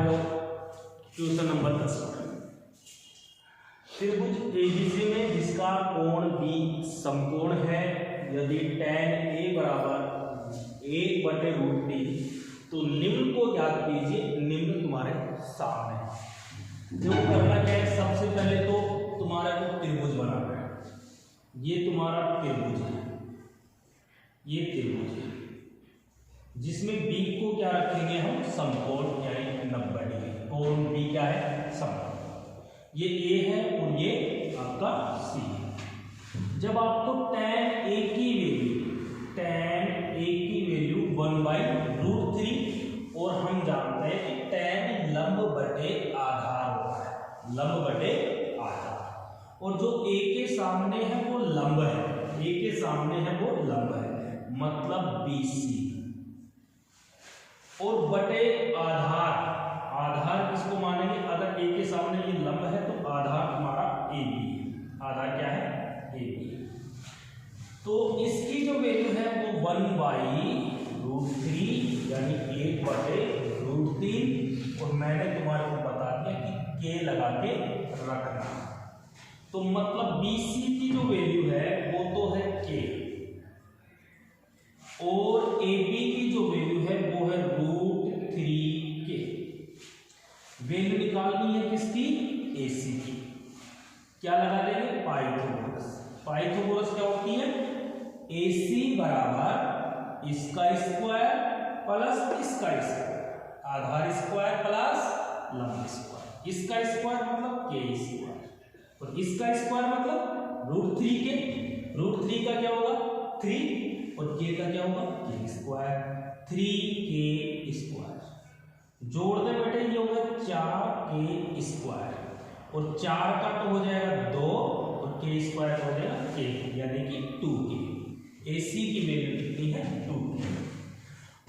आ जाओ question number 10 पर। त्रिभुज एबीसी में जिसका कोण बी समकोण है, यदि tan a बराबर 1/√3 तो निम्न को ज्ञात कीजिए। निम्न तुम्हारे सामने है। जो करना क्या है, सबसे पहले तो तुम्हारा को त्रिभुज बनाना है। ये तुम्हारा त्रिभुज है, ये त्रिभुज है जिसमें बी को क्या रखेंगे हम, समकोण यानी 90 डिग्री। कोण बी क्या है, समकोण। ये ए है और ये आपका सी है। जब आपको tan a की वैल्यू 1/√3 और हम जानते हैं कि tan लंब बटे आधार होता है, लंब बटे आधार। और जो a के सामने है वो लंब है, a के सामने है वो लंब है, मतलब BC। और बटे आधार, आधार किसको मानेंगे, अगर a के सामने ये लंब है तो आधार तुम्हारा AB है। आधार क्या है, AB। तो इसकी जो वैल्यू है वो 1/√3 यानी 1/√3। और मैंने तुम्हारे को बता दिया कि k लगा के रखना। तो मतलब BC की जो वैल्यू है वो तो है k, और AB की जो वैल्यू है वो है √3k। वैल्यू निकालनी है किसकी, AC की। क्या लगा देंगे, पाइथागोरस। पाइथागोरस क्या होती है, AC बराबर इसका स्क्वायर प्लस इसका स्क्वायर, आधार स्क्वायर प्लस लंब स्क्वायर। इसका स्क्वायर मतलब k स्क्वायर और इसका स्क्वायर मतलब √3k। √3 का क्या होगा 3 और k का क्या होगा k स्क्वायर, 3k स्क्वायर। जोड़ दे बेटे, ये होगा 4k स्क्वायर और 4 का तो हो जाएगा 2 और k स्क्वायर हो जाएगा k यानी कि 2k। AC की वैल्यू कितनी है, 2k।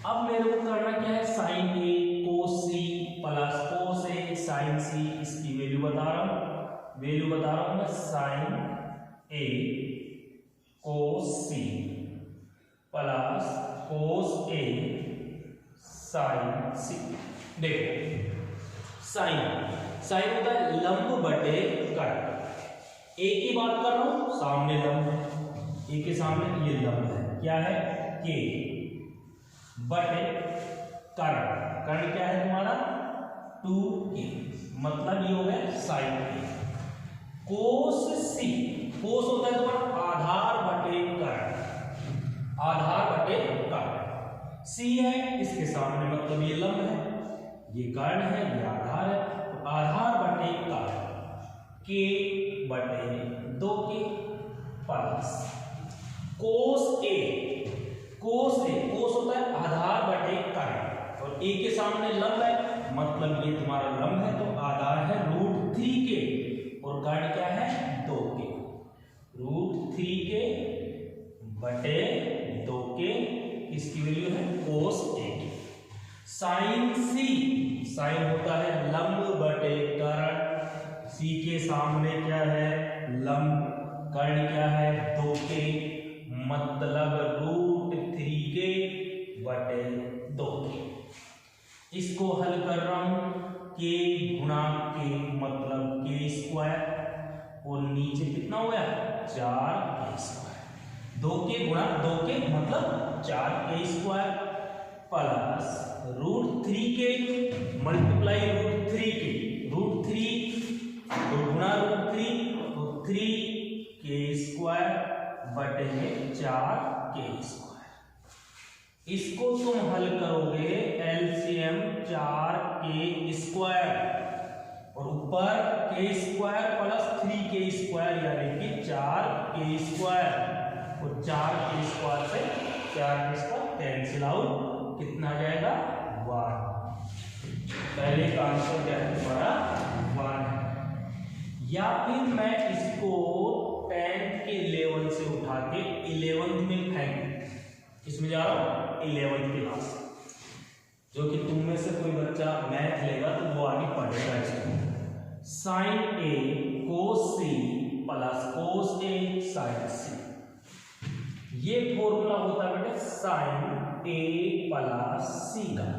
अब मेरे को करना क्या है, sin A cos C plus cos A sin C। इसकी वैल्यू बता रहा हूं, मैं sin A cos C plus cos A sin C। देखो साइन होता है लंब बटे कर्ण। ए की बात कर रहा हूं, सामने लंब है, ए के सामने ये लंब है, क्या है k बटे कर्ण। कर्ण क्या है तुम्हारा 2k, मतलब ये हो गया साइन a। कोस C, कोस होता है तुम्हारा आधार बटे कर्ण, आधार बटे कर्ण। C है इसके सामने, मतलब ये लंब है, ये कर्ण है, ये आधार है, तो आधार बटे कर्ण k बटे 2k प्लस कोस A। कोस होता है आधार बटे कर्ण और a के सामने लंब है, मतलब ये तुम्हारा लंब है तो आधार है √3k और कर्ण क्या है 2k। √3k बटे 2k, इसकी वैल्यू है कोस A की। साइन C, साइन होता है लंब बटे कर्ण। C के सामने क्या है लंब, कर्ण क्या है 2k, मतलब √3k बटे 2k। इसको हल कर रहा हूं, k गुणा k मतलब k स्क्वायर और नीचे कितना हो गया 4k स्क्वायर। 2k गुणा 2k मतलब 4k square plus √3k multiply √3k, √3 तो गुणा √3 तो 3k स्क्वायर बटे 4k स्क्वायर। इसको तुम हल करोगे एलसीएम 4k स्क्वायर और ऊपर k square plus 3k square यानी कि 4k स्क्वायर और 4k स्क्वायर से 4k स्क्वायर कैंसिल आउट, कितना आ जाएगा 1। पहले का आंसर क्या है तुम्हारा 1। या फिर मैं इसको 10th के लेवल से उठा के 11th में फेंक, इसमें जा रहा हूं 11th क्लास। जो कि तुम में से कोई बच्चा मैथ लेगा तो वो आगे पढ़ेगा इसको। Sine A cos C plus cos A sin C, ये फॉर्मूला होता है बेटे साइन A प्लस C का।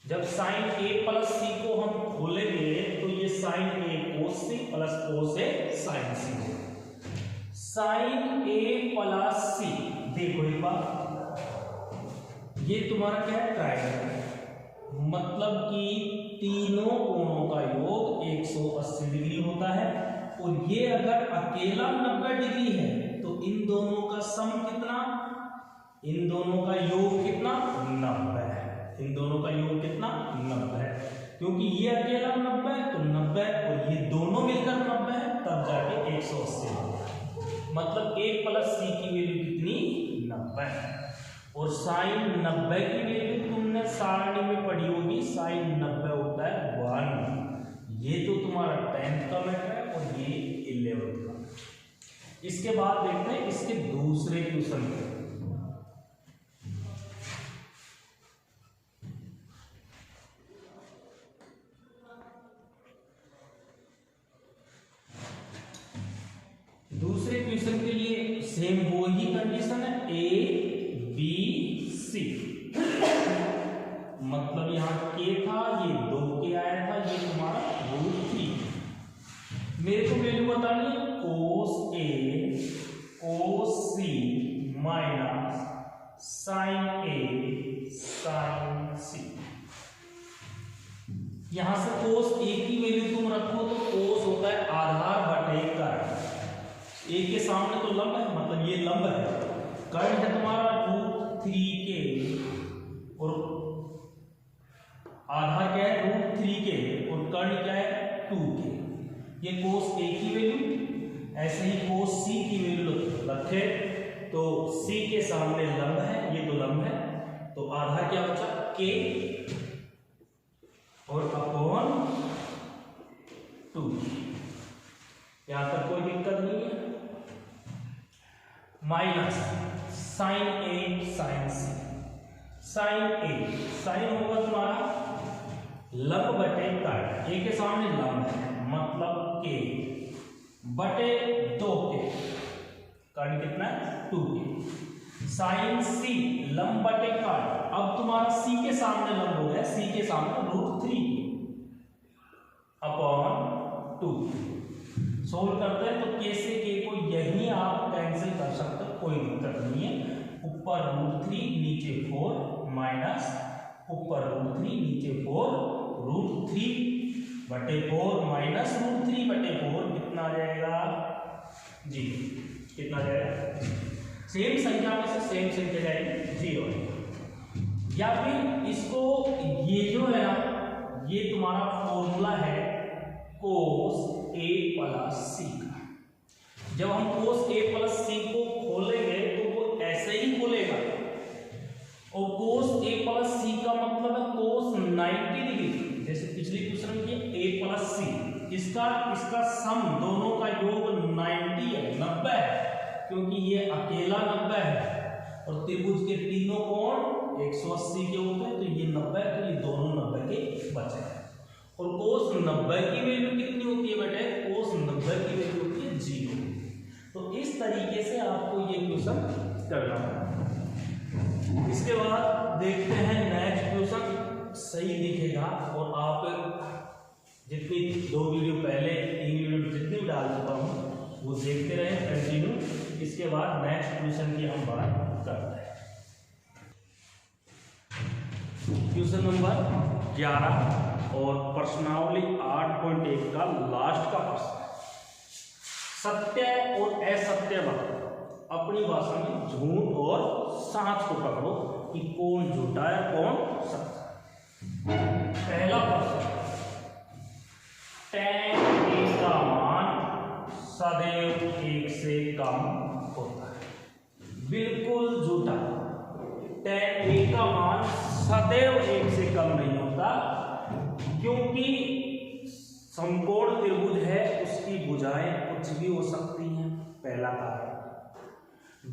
जब साइन ए प्लस सी को हम खोलेंगे तो ये साइन ए कोस सी प्लस कोस ए साइन सी होगा। साइन ए प्लस सी, देखो एक बार, ये तुम्हारा क्या है, ट्रायंगल, मतलब कि तीनों कोणों का योग 180 डिग्री होता है। और ये अगर अकेला 90 डिग्री है तो इन दोनों का सम कितना, इन दोनों का योग कितना, 90 है। इन दोनों का योग कितना, 90 है, क्योंकि ये अकेला 90 है तो 90 और ये दोनों मिलकर 90 है, तब जाके 180 होगा। मतलब a प्लस सी की वैल्यू कितनी, 90 है। और साइन 90 की वैल्यू तुमने सारणी में पढ़ी होगी, साइन 90 होता है 1। ये तो तुम्हारा 10th का मैटर है और ये 11th का। इसके बाद देखते हैं इसके दूसरे क्वेश्चन को। दूसरे क्वेश्चन के लिए सेम वो ही कंडीशन है, ए बी सी, मतलब यहां के था, ये 2 के आया था, ये तुम्हारा √3। मेरे को वैल्यू बतानी है कोस ए कोस सी माइनस साइन ए साइन सी। यहां से कोस ए की वैल्यू तुम रखो तो कोस होता है आधार बटे कर्ण। ए के सामने तो लंब है, मतलब ये लंब है, कर्ण है तुम्हारा √3 के और आधार क्या है √3 के और कर्ण क्या है 2 के। ये कोस ए की वैल्यू, ऐसे ही कोस सी की वैल्यू रखे तो सी के सामने लंब है, ये तो लंब है, तो आधार क्या बचा के और अपॉन 2। यहां तक कोई दिक्कत नहीं है। माइनस साइन ए साइन सी, साइन ए, साइन होगा तुम्हारा लंब बटे कर्ण, ए के सामने लंब है मतलब के बटे 2 के, कर्ण कितना है 2 के। साइन सी लंब बटे कर्ण, अब तुम्हारा सी के सामने लंब हो गया, सी के सामने √3 अपॉन 2। सोल्व करते हैं तो के से के को यही आप कैंसिल कर सकते हो, कोई दिक्कत नहीं है। ऊपर √3 नीचे 4 माइनस ऊपर √3 नीचे 4, √3 बटे 4 माइनस √3 बटे 4 कितना आ जाएगा जी, कितना आ जाएगा, सेम संख्या में से सेम संख्या जाएगी 0। या फिर इसको, ये जो है ना, ये तुम्हारा फॉर्मूला है कोस ए प्लस सी का। जब हम कोस ए प्लस सी को खोलेंगे तो वो ऐसे ही खोलेगा, और कोस ए प्लस सी का मतलब है कोस 90 डिग्री, जैसे पिछली क्वेश्चन में किया ए प्लस सी, इसका सम दोनों का योग 90 है, 90 है, क्योंकि ये अकेला 90 है और त्रिभुज के तीनों कोण 180 के होते हैं, तो ये 90 है, तो ये दोनों 90 के बचे हैं। और कोस 90 की वैल्यू कितनी होती है बेटे, कोस 90 की वैल्यू होती है 0। तो इस तरीके से आपको ये क्वेश्चन करना है। इसके बाद देखते हैं नेक्स्ट क्वेश्चन, सही दिखेगा और आप जितनी 2 वीडियो पहले 3 वीडियो जितनी भी डाल चुका हूँ वो देखते रहे कंटिन्यू। इसके बाद नेक्स्ट क्वेश्चन की हम बात करते हैं। क्वेश्चन नंबर 11 और प्रश्नावली 8.1 का लास्ट का प्रश्न है। सत्य और असत्य बात अपनी भाषा में झूठ और सच को पकड़ो कि कौन झूठा है कौन सच्चा है। पहला प्रश्न, tan a का मान सदैव 1 से कम होता है। बिल्कुल झूठा, tan a का मान सदैव 1 से कम नहीं होता, क्योंकि समकोण त्रिभुज है, उसकी भुजाएं कुछ भी हो सकती हैं, पहला कारण।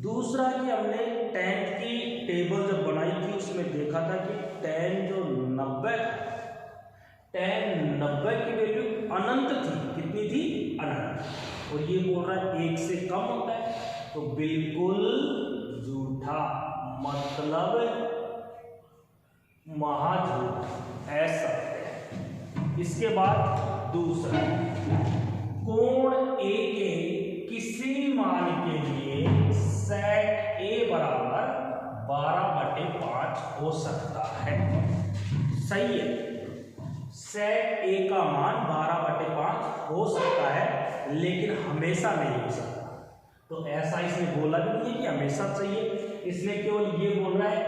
दूसरा कि हमने tan की टेबल जब बनाई थी उसमें देखा था कि tan जो 90 tan 90 की वैल्यू अनंत थी, कितनी थी, अनंत, और ये बोल रहा है 1 से कम होता है, तो बिल्कुल झूठा, मतलब महाझूठ। ऐसा है। इसके बाद दूसरा, कोण ए के किसी मान के लिए सेक ए बराबर 12/5 हो सकता है। सही है, सेक ए का मान 12/5 हो सकता है, लेकिन हमेशा नहीं हो सकता। तो ऐसा इसने बोला भी नहीं है कि हमेशा चाहिए, इसने केवल ये बोल रहा है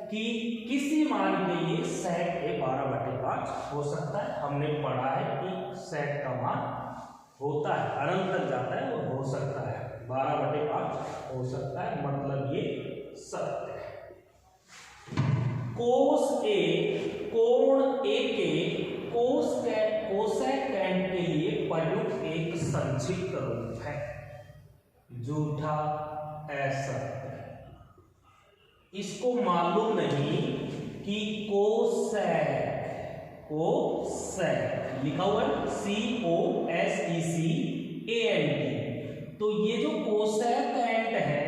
कि किसी मान के लिए सेक ए 12/5 हो सकता है। हमने पढ़ा है कि सेक का मान होता है, अनंत तक जाता है, वो हो सकता है 12/5 हो सकता है, मतलब ये सत्य है। कोस ए, कोण ए के कोसेकेंड के लिए प्रयुक्त एक संक्षिप्त रूप है। झूठा, असत्य। इसको मालूम नहीं कि कोसेक लिखा हुआ है COSECANT, तो ये जो कोसेकेंट है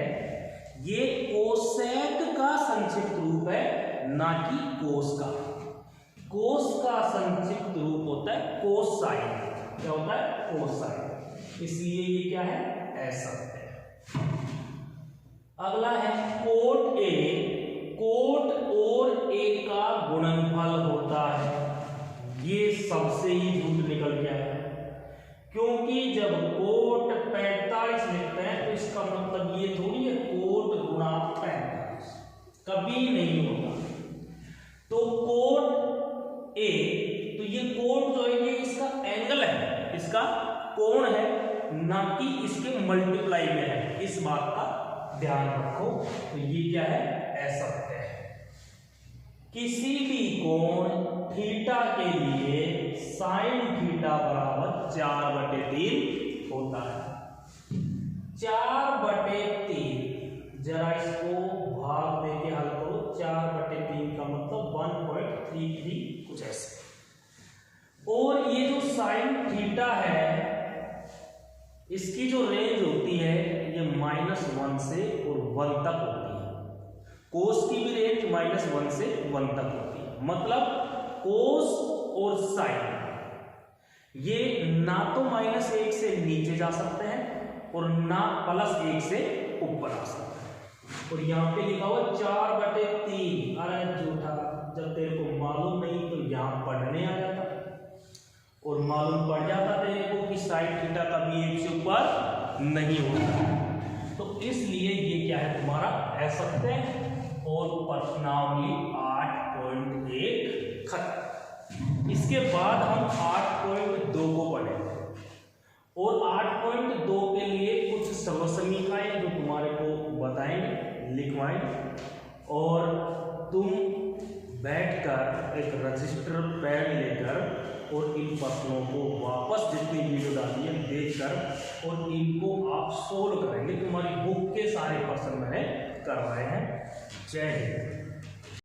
ये कोसेक का संक्षिप्त रूप है, ना कि कोस का। कोस का संक्षिप्त रूप होता है कोसाइन। क्या होता है? कोसाइन। इसलिए ये क्या है? असत्य। अगला है कोट ए, कोट और ए का गुणनफल होता है। ये सबसे ही झूठ निकल गया है, क्योंकि जब कोट 45 लिखते हैं तो इसका मतलब ये थोड़ी है कोट गुणा 45, कभी नहीं होगा। तो कोट ए, तो ये कोट जो है ये इसका एंगल है, इसका कोण है, ना कि इसके मल्टीप्लाई में है। इस बात का ध्यान रखो। तो ये क्या है? असत्य है। किसी भी कोण थीटा के लिए साइन थीटा बराबर 4/3 होता है। 4/3, जरा इसको भाग देके हल करो। 4/3 का मतलब 1.33 कुछ ऐसे। और ये जो साइन थीटा है इसकी जो रेंज होती है ये -1 से और 1 तक होती है। कोस की भी रेंज -1 से 1 तक होती है। मतलब कोस और साइन ये ना तो -1 से नीचे जा सकते हैं और ना +1 से ऊपर आ सकते हैं। और यहाँ पे लिखा हुआ 4/3। अरे झूठा, जब तेरे को मालूम नहीं तो यहाँ पढ़ने आ जाता और मालूम पड़ जाता तेरे को कि साइन थीटा कभी 1 से ऊपर नहीं होता। तो इसलिए ये क्या है तुम्हारा? असत्य। और प्रश्नावली 8.1 खत्म। इसके बाद हम 8.2 को पढ़ेंगे और 8.2 के लिए कुछ समसमीकाएं जो तुम्हारे को बताएंगे, लिखवाएंगे, और तुम बैठकर एक रजिस्टर पेन लेकर और इन प्रश्नों को वापस जितनी वीडियो डाली है देखकर और इनको आप सोल्व करेंगे। तुम्हारी बुक के सारे प्रश्न मैंने करवाए हैं। जय हिंद।